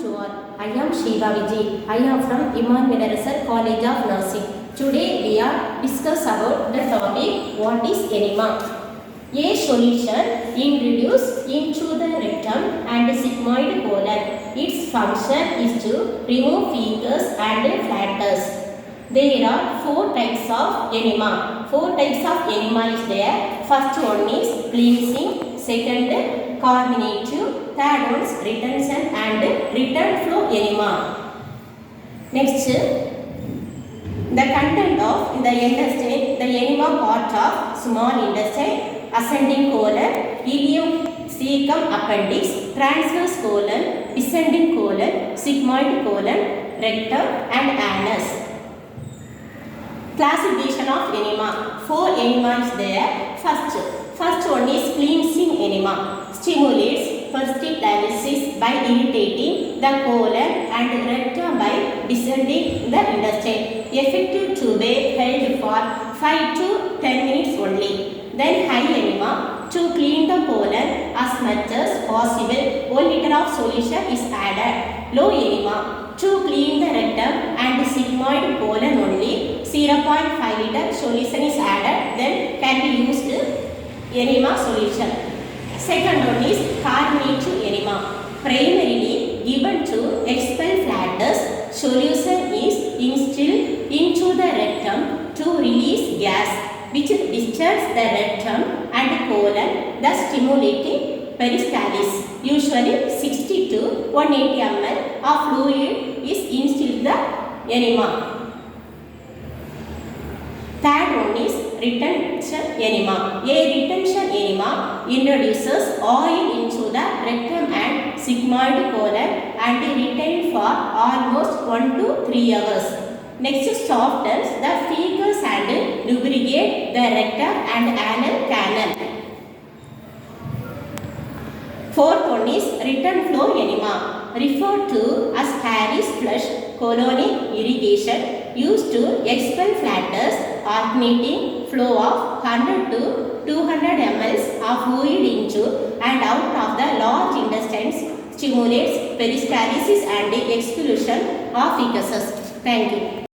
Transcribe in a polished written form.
to all. I am Shiva Vijay. I am from Emmanuel Resser College of Nursing. Today we are discuss about the topic what is enema. A solution introduced into the rectum and sigmoid colon. Its function is to remove fecus and flatus. There are 4 types of enema. 4 types of enema is there. First one is cleansing, second carminative, third one is retention and return flow enema. Next, the content of the intestine, the enema part of small intestine, ascending colon, ileocecum appendix, transverse colon, descending colon, sigmoid colon, rectum and anus. Classification of enema. 4 enema is there. First one is cleansing enema. Stimulates peristalsis by irritating the colon and rectum by descending the intestine. Effective to be held for 5 to 10 minutes only. Then high enema. To clean the colon as much as possible, 1 liter of solution is added. Low enema. To clean the rectum and sigmoid colon only, 0.5 liter solution is added. Then can be used enema solution. Second one is carminative enema. Primarily given to expel flatus, solution is instilled into the rectum to release gas which disturbs the rectum and colon, thus stimulating peristalsis. Usually 60 to 180 ml of fluid is instilled the enema. Third one is retention enema. A retention enema introduces oil into the rectum and sigmoid colon and retained for almost 1 to 3 hours. Next, softens the fecus and lubricate the rectum and anal canal. Fourth one is return flow enema, referred to as Harris flush colonic irrigation, used to expel flatus, alternating flow of 100 to 200 ml of fluid into and out of the large intestines, stimulates peristalsis and expulsion of fecuses. Thank you.